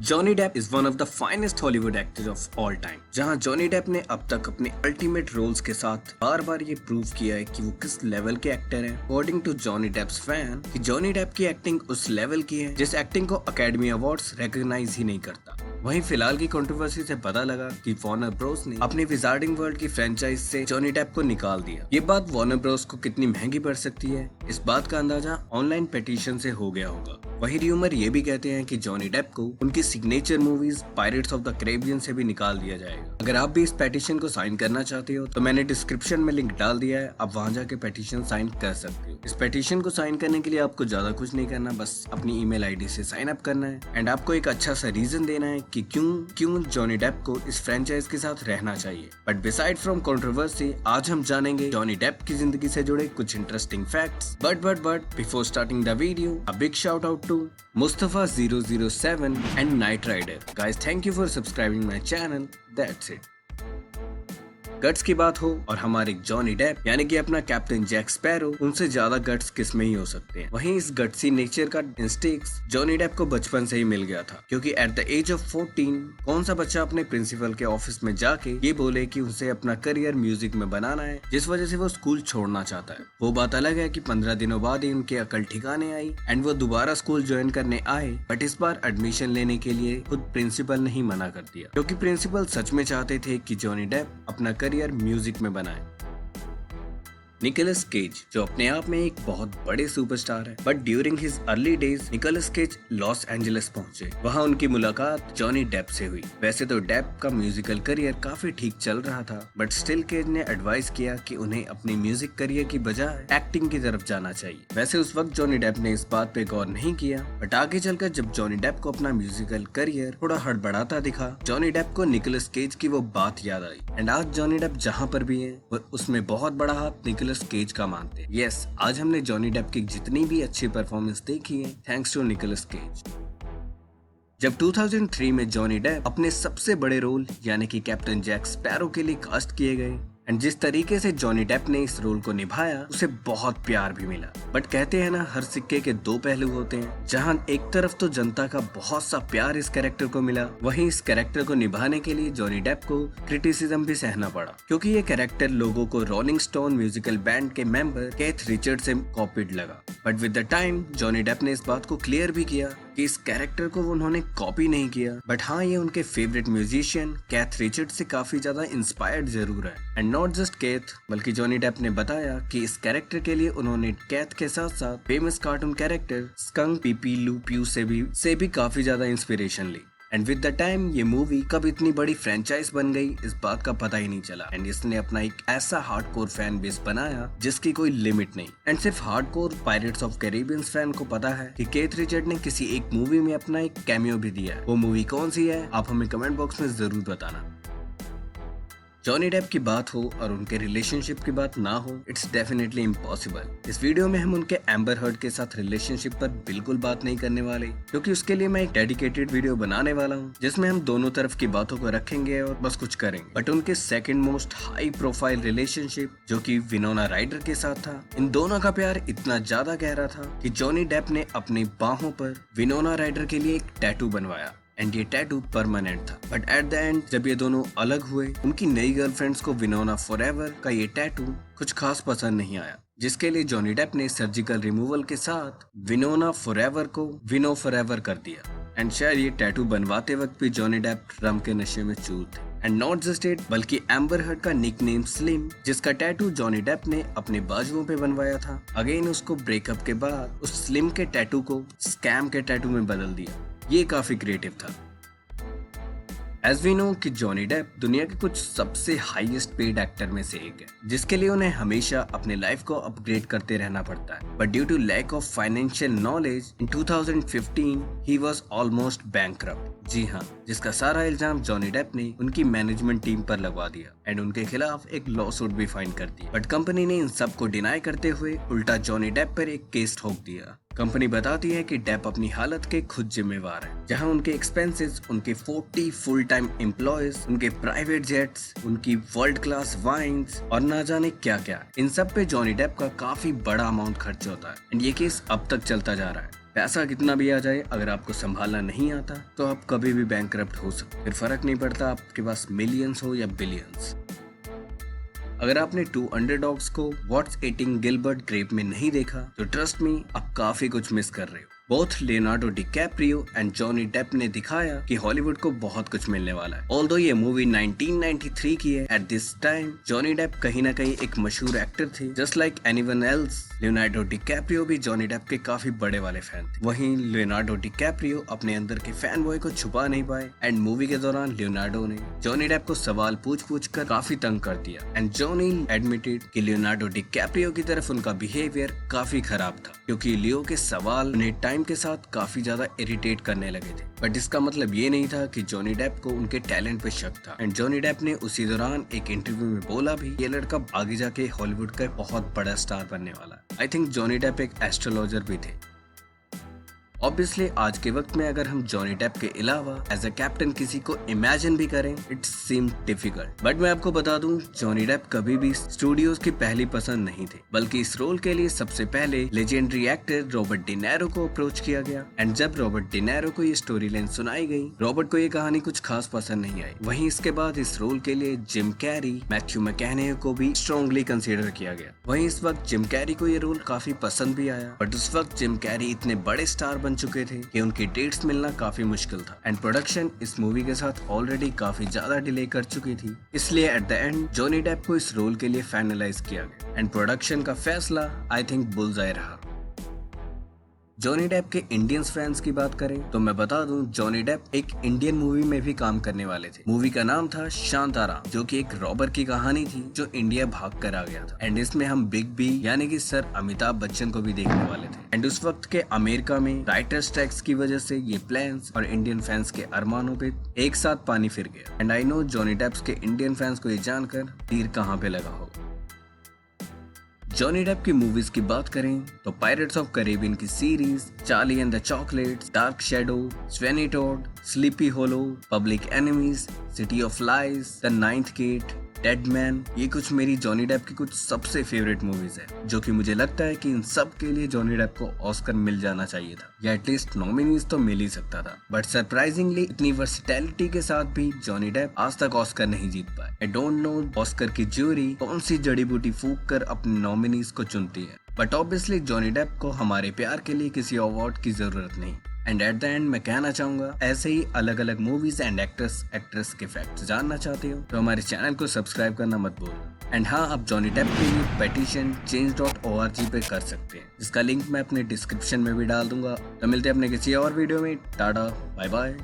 Johnny Depp is one of the finest Hollywood actors of all time. जहां Johnny Depp ने अब तक अपने अल्टीमेट रोल्स के साथ बार बार ये प्रूव किया है कि वो किस लेवल के एक्टर हैं। According to Johnny Depp's fan कि जॉनी डेप की एक्टिंग उस लेवल की है जिस एक्टिंग को अकेडमी अवार्ड्स रिकॉग्नाइज ही नहीं करता। वहीं फिलहाल की कंट्रोवर्सी से पता लगा कि वार्नर ब्रोस ने अपनी विजार्डिंग वर्ल्ड की फ्रेंचाइज से जॉनी डेप को निकाल दिया। ये बात वार्नर ब्रोस को कितनी महंगी पड़ सकती है, इस बात का अंदाजा ऑनलाइन पिटीशन से हो गया होगा। वहीं र्यूमर ये भी कहते हैं कि जॉनी डेप को उनकी signature movies pirates of the Caribbean से भी निकाल दिया जाएगा। अगर आप भी इस पेटिशन को साइन करना चाहते हो तो मैंने डिस्क्रिप्शन में लिंक डाल दिया है, आप वहां जाके पेटिशन साइन कर सकते हो। इस पेटिशन को साइन करने के लिए आपको ज्यादा कुछ नहीं करना, बस अपनी ईमेल आईडी से साइन अप करना है एंड आपको एक अच्छा सा रीजन देना है कि क्यों जॉनी डेप को इस फ्रेंचाइज के साथ रहना चाहिए। बट बिसाइड फ्रॉम कंट्रोवर्सी, आज हम जानेंगे जॉनी डेप की जिंदगी से जुड़े कुछ interesting facts. But before starting the video, a big shout out to Mustafa 007 and Knight Rider. Guys, thank you for subscribing my channel. That's it. Guts की बात हो और हमारे जॉनी डेप यानी कि अपना कैप्टन जैक स्पैरो, उनसे ज्यादा गट्स किस में ही हो सकते हैं। वहीं इस गट्सी नेचर का इंस्टिंक्ट्स जॉनी डेप को बचपन से ही मिल गया था, क्योंकि एट द एज ऑफ 14 कौन सा बच्चा अपने प्रिंसिपल के ऑफिस में जाके ये बोले कि उसे अपना करियर म्यूजिक में बनाना है, जिस वजह से वो स्कूल छोड़ना चाहता है। वो बात अलग है कि 15 दिनों बाद ही उनकी अकल ठिकाने आई एंड वो दोबारा स्कूल ज्वाइन करने आए, बट इस बार एडमिशन लेने के लिए खुद प्रिंसिपल ने ही मना कर दिया, क्योंकि प्रिंसिपल सच में चाहते थे कि जॉनी डेप अपना करियर म्यूजिक में बनाए। निकोलस केज जो अपने आप में एक बहुत बड़े सुपरस्टार है, but during his early days Nicolas Cage Los Angeles पहुंचे। वहां उनकी मुलाकात जॉनी डेप से हुई। वैसे तो डेप का म्यूजिकल करियर काफी ठीक चल रहा था, बट स्टिल केज ने एडवाइस किया कि उन्हें अपनी म्यूजिक करियर की बजाय एक्टिंग की तरफ जाना चाहिए। वैसे उस वक्त जॉनी डेप ने इस बात पे गौर नहीं किया, बट आगे चलकर जब जॉनी डेप को अपना म्यूजिकल करियर थोड़ा हड़बड़ाता दिखा, जॉनी डेप को निकोलस केज की वो बात याद आई एंड आज जॉनी डेप जहाँ पर भी है उसमें बहुत बड़ा हाथ निकोलस केज का मानते हैं। यस, आज हमने जॉनी डेप की जितनी भी अच्छी परफॉर्मेंस देखी है थैंक्स टू निकोलस केज। जब 2003 में जॉनी डेप अपने सबसे बड़े रोल यानी कि कैप्टन जैक स्पैरो के लिए कास्ट किए गए एंड जिस तरीके से जॉनी डेप ने इस रोल को निभाया उसे बहुत प्यार भी मिला। बट कहते हैं ना, हर सिक्के के दो पहलू होते हैं। जहां एक तरफ तो जनता का बहुत सा प्यार इस कैरेक्टर को मिला, वहीं इस कैरेक्टर को निभाने के लिए जॉनी डेप को क्रिटिसिज्म भी सहना पड़ा, क्योंकि ये कैरेक्टर लोगों को रोलिंग स्टोन म्यूजिकल बैंड के मेंबर केथ रिचर्ड से कॉपीड लगा। But with the time Johnny Depp ने इस बात को क्लियर भी किया कि इस कैरेक्टर को उन्होंने कॉपी नहीं किया, बट हाँ ये उनके फेवरेट म्यूजिशियन केथ रिचर्ड से काफी ज्यादा इंस्पायर्ड जरूर है। एंड नॉट जस्ट केथ, बल्कि जॉनी डेप ने बताया कि इस कैरेक्टर के लिए उन्होंने केथ के साथ साथ famous cartoon character skunk Pepe Le Pew से भी काफी ज्यादा इंस्पिरेशन ली। एंड विद द टाइम ये मूवी कब इतनी बड़ी फ्रेंचाइज बन गई इस बात का पता ही नहीं चला एंड इसने अपना एक ऐसा हार्डकोर फैन बेस बनाया जिसकी कोई लिमिट नहीं। एंड सिर्फ hardcore pirates of Caribbean fan को पता है कि केथ रिचर्ड ने किसी एक मूवी में अपना एक कैमियो भी दिया है। वो मूवी कौन सी है आप हमें कमेंट बॉक्स में जरूर बताना। जॉनी डेप की बात हो और उनके रिलेशनशिप की बात ना हो, इट्स डेफिनेटली इम्पॉसिबल। इस वीडियो में हम उनके एम्बर हर्ड के साथ रिलेशनशिप पर बिल्कुल बात नहीं करने वाले, क्योंकि उसके लिए मैं एक डेडिकेटेड वीडियो बनाने वाला हूँ जिसमें हम दोनों तरफ की बातों को रखेंगे और बस कुछ करेंगे। बट उनके second most high profile relationship जो कि विनोना राइडर के साथ था, इन दोनों का प्यार इतना ज्यादा गहरा था कि जॉनी डेप ने अपनी बाहों पर विनोना राइडर के लिए एक टैटू बनवाया एंड ये टैटू परमानेंट था। बट एट द एंड जब ये दोनों अलग हुए, उनकी नई गर्लफ्रेंड्स को विनोना फॉरएवर का ये टैटू कुछ खास पसंद नहीं आया, जिसके लिए जॉनी डेप ने सर्जिकल रिमूवल के साथ विनोना फॉरएवर को विनो फॉरएवर कर दिया। एंड शायद ये टैटू बनवाते वक्त भी जॉनी डेप रम के नशे में चूर थे। एंड नॉट जस्ट इट, बल्कि एम्बर हर्ड का निकनेम स्लिम, जिसका टैटू जॉनी डेप ने अपने बाजुओं पे बनवाया था, अगेन उसको ब्रेकअप के बाद उस स्लिम के टैटू को स्कैम के टैटू में बदल दिया। ये काफी क्रिएटिव था। एज वी नो कि जॉनी डेप दुनिया के कुछ सबसे हाईएस्ट पेड एक्टर में से एक है, जिसके लिए उन्हें हमेशा अपने लाइफ को अपग्रेड करते रहना पड़ता है। But due to lack of financial knowledge in 2015 he was almost bankrupt. जी हाँ, जिसका सारा इल्जाम जॉनी डेप ने उनकी मैनेजमेंट टीम पर लगवा दिया एंड उनके खिलाफ एक लॉ सूट भी फाइल कर दी। बट कंपनी ने इन सब को डिनाई करते हुए उल्टा जॉनी डेप पर एक केस ठोक दिया कंपनी बताती है कि डेप अपनी हालत के खुद जिम्मेवार है, जहां उनके एक्सपेंसेस, उनके 40 फुल टाइम एम्प्लॉयज, उनके प्राइवेट जेट्स, उनकी वर्ल्ड क्लास वाइन्स और ना जाने क्या क्या, इन सब पे जॉनी डेप का काफी बड़ा अमाउंट खर्च होता है। एंड ये केस अब तक चलता जा रहा है। पैसा कितना भी आ जाए, अगर आपको संभालना नहीं आता तो आप कभी भी बैंकरप्ट हो सकते। फिर फर्क नहीं पड़ता आपके पास मिलियंस हो या बिलियंस। अगर आपने टू अंडरडॉग्स को व्हाट्स ईटिंग गिलबर्ट ग्रेप में नहीं देखा तो ट्रस्ट मी, आप काफी कुछ मिस कर रहे हो। Both Leonardo DiCaprio and Johnny Depp ने दिखाया कि हॉलीवुड को बहुत कुछ मिलने वाला है। ऑल्दो ये मूवी 1993 की है, at this time Johnny Depp कहीं ना कहीं एक मशहूर एक्टर थे। Just like anyone else, Leonardo DiCaprio भी जॉनी डेप के काफी बड़े वाले फैन थे। वहीं लियोनार्डो डिकैप्रियो अपने अंदर के फैन बॉय को छुपा नहीं पाए एंड मूवी के दौरान लियोनार्डो ने जॉनी डेप को सवाल पूछ कर काफी तंग कर दिया। एंड जॉनी एडमिटेड कि लियोनार्डो डिकैप्रियो की तरफ उनका बिहेवियर काफी खराब था, क्योंकि लियो के सवाल उन्हें टाइम के साथ काफी ज्यादा इरिटेट करने लगे थे। बट इसका मतलब ये नहीं था कि जॉनी डेप को उनके टैलेंट पे शक था। एंड जॉनी डेप ने उसी दौरान एक इंटरव्यू में बोला भी, ये लड़का आगे जाके हॉलीवुड का बहुत बड़ा स्टार बनने वाला है। आई थिंक जॉनी डेप एक एस्ट्रोलॉजर भी थे। ऑब्वियसली आज के वक्त में अगर हम जॉनी डेप के अलावा एज अ कैप्टन किसी को इमेजिन भी करें, इट सीम डिफिकल्ट। बट मैं आपको बता दूं, जॉनी डेप कभी भी स्टूडियोज की पहली पसंद नहीं थे, बल्कि इस रोल के लिए सबसे पहले लेजेंडरी एक्टर रॉबर्ट डिनेरो को अप्रोच किया गया। एंड जब रॉबर्ट डिनेरो को ये स्टोरी लाइन सुनाई गई, रॉबर्ट को ये कहानी कुछ खास पसंद नहीं आई। वहीं इसके बाद इस रोल के लिए जिम कैरी, मैथ्यू मैककॉनॉही को भी स्ट्रॉन्गली कंसीडर किया गया। वहीं इस वक्त जिम कैरी को ये रोल काफी पसंद भी आया, बट उस वक्त जिम कैरी इतने बड़े स्टार बन चुके थे कि उनकी डेट्स मिलना काफी मुश्किल था। एंड प्रोडक्शन इस मूवी के साथ ऑलरेडी काफी ज्यादा डिले कर चुकी थी, इसलिए at the end Johnny Depp को इस रोल के लिए फाइनलाइज किया गया। एंड प्रोडक्शन का फैसला आई थिंक बुलजाई रहा। जॉनी डेप के इंडियंस फैंस की बात करें तो मैं बता दूं, जॉनी डेप एक इंडियन मूवी में भी काम करने वाले थे। मूवी का नाम था शांताराम, जो कि एक रॉबर की कहानी थी जो इंडिया भाग कर आ गया था। एंड इसमें हम बिग बी यानी कि सर अमिताभ बच्चन को भी देखने वाले थे। एंड उस वक्त के अमेरिका में राइटर्स स्ट्राइक्स की वजह से ये प्लान्स और इंडियन फैंस के अरमानों पे एक साथ पानी फिर गया। And I know Johnny Depp के इंडियन फैंस को ये जानकर तीर कहाँ पे लगा हो। जॉनी डेप की मूवीज की बात करें तो पायरेट्स ऑफ कैरिबियन की series, Charlie and the Chocolates, Dark Shadow, Sweeney Todd, Sleepy Hollow, Public Enemies, City of Lies, the Ninth Gate, Dead Man, ये कुछ मेरी जॉनी डेप की कुछ सबसे फेवरेट मूवीज है, जो कि मुझे लगता है कि इन सब के लिए जॉनी डेप को ऑस्कर मिल जाना चाहिए था, या एटलीस्ट नॉमिनीज तो मिल ही सकता था। बट सरप्राइजिंगली इतनी वर्सेटैलिटी के साथ भी जॉनी डेप आज तक ऑस्कर नहीं जीत पाए। आई डोंट नो ऑस्कर की ज्यूरी कौन सी जड़ी बूटी फूंक कर अपने नॉमिनीज को चुनती है, बट ऑब्वियसली जॉनी डेप को हमारे प्यार के लिए किसी अवार्ड की जरूरत नहीं। एंड एट द एंड मैं कहना चाहूंगा, ऐसे ही अलग अलग मूवीज एंड एक्ट्रेस के फैक्ट्स जानना चाहते हो तो हमारे चैनल को सब्सक्राइब करना मत भूलो। एंड हाँ, आप जॉनी डेप के लिए पेटिशन change.org पे कर सकते हैं, जिसका लिंक मैं अपने डिस्क्रिप्शन में भी डाल दूंगा। तो मिलते हैं अपने किसी और वीडियो में। Tata, bye bye.